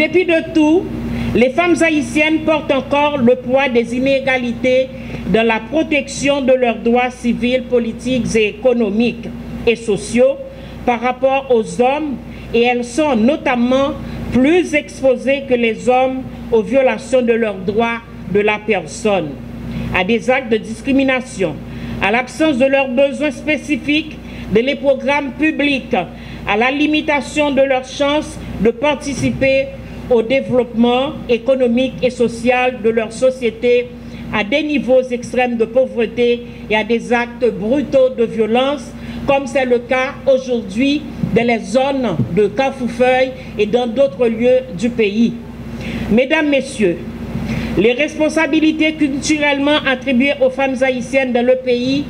dépit de tout, les femmes haïtiennes portent encore le poids des inégalités dans la protection de leurs droits civils, politiques et économiques et sociaux par rapport aux hommes, et elles sont notamment plus exposées que les hommes aux violations de leurs droits de la personne, à des actes de discrimination, à l'absence de leurs besoins spécifiques dans les programmes publics, à la limitation de leurs chances de participer au développement économique et social de leur société, à des niveaux extrêmes de pauvreté et à des actes brutaux de violence, comme c'est le cas aujourd'hui dans les zones de Cafoufeuille et dans d'autres lieux du pays. Mesdames, Messieurs, les responsabilités culturellement attribuées aux femmes haïtiennes dans le pays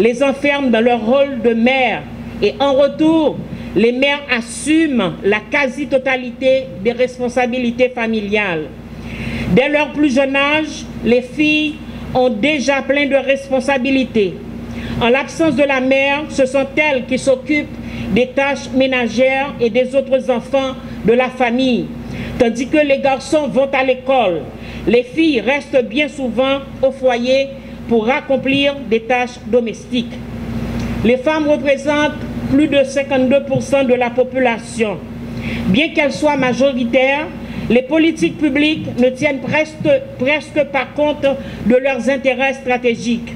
les enferment dans leur rôle de mère, et en retour, les mères assument la quasi-totalité des responsabilités familiales. Dès leur plus jeune âge, les filles ont déjà plein de responsabilités. En l'absence de la mère, ce sont elles qui s'occupent des tâches ménagères et des autres enfants de la famille. Tandis que les garçons vont à l'école, les filles restent bien souvent au foyer pour accomplir des tâches domestiques. Les femmes représentent plus de 52% de la population. Bien qu'elles soient majoritaires, les politiques publiques ne tiennent presque pas compte de leurs intérêts stratégiques.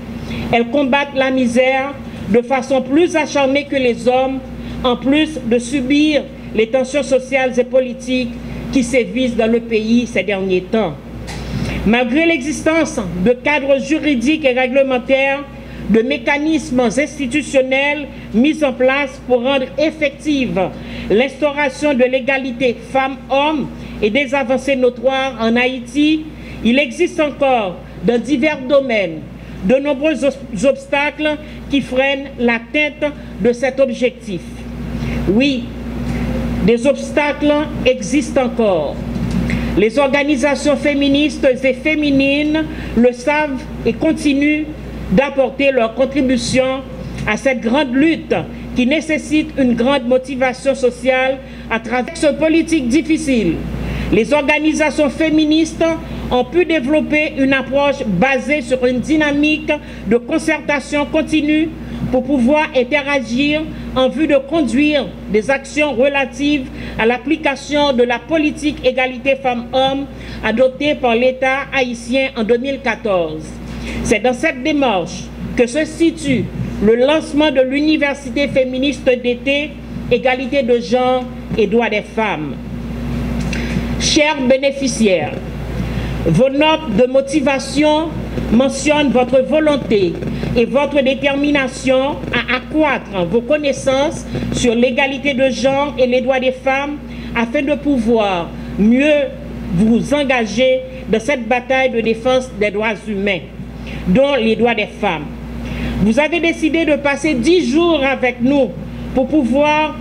Elles combattent la misère de façon plus acharnée que les hommes, en plus de subir les tensions sociales et politiques qui sévissent dans le pays ces derniers temps. Malgré l'existence de cadres juridiques et réglementaires, de mécanismes institutionnels mis en place pour rendre effective l'instauration de l'égalité femmes-hommes et des avancées notoires en Haïti, il existe encore dans divers domaines de nombreux obstacles qui freinent l'atteinte de cet objectif. Oui, des obstacles existent encore. Les organisations féministes et féminines le savent et continuent d'apporter leur contribution à cette grande lutte qui nécessite une grande motivation sociale à travers ce politique difficile. Les organisations féministes ont pu développer une approche basée sur une dynamique de concertation continue pour pouvoir interagir en vue de conduire des actions relatives à l'application de la politique égalité femmes-hommes adoptée par l'État haïtien en 2014. C'est dans cette démarche que se situe le lancement de l'Université féministe d'été, égalité de genre et droits des femmes. Chers bénéficiaires, vos notes de motivation mentionnent votre volonté et votre détermination à accroître vos connaissances sur l'égalité de genre et les droits des femmes afin de pouvoir mieux vous engager dans cette bataille de défense des droits humains, dont les droits des femmes. Vous avez décidé de passer 10 jours avec nous pour pouvoir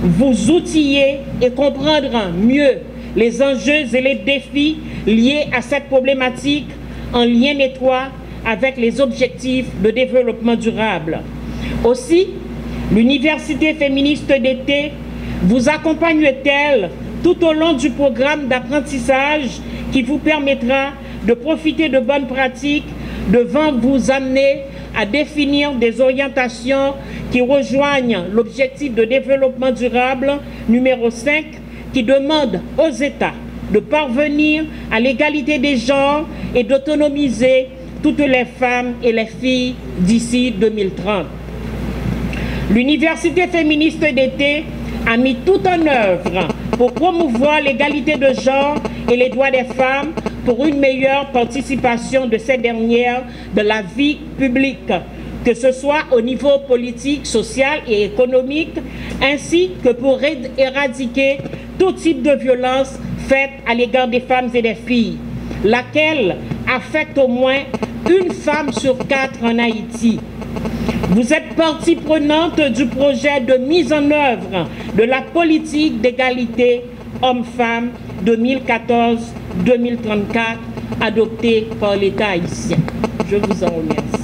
vous outiller et comprendre mieux les enjeux et les défis liés à cette problématique en lien étroit avec les objectifs de développement durable. Aussi, l'Université féministe d'été vous accompagne-t-elle tout au long du programme d'apprentissage qui vous permettra de profiter de bonnes pratiques devant vous amener à définir des orientations qui rejoignent l'objectif de développement durable numéro 5 qui demande aux États de parvenir à l'égalité des genres et d'autonomiser toutes les femmes et les filles d'ici 2030. L'Université féministe d'été a mis tout en œuvre pour promouvoir l'égalité de genre et les droits des femmes pour une meilleure participation de ces dernières dans la vie publique, que ce soit au niveau politique, social et économique, ainsi que pour éradiquer tout type de violence faite à l'égard des femmes et des filles, laquelle affecte au moins une femme sur 4 en Haïti. Vous êtes partie prenante du projet de mise en œuvre de la politique d'égalité hommes-femmes 2014-2034 adoptée par l'État haïtien. Je vous en remercie.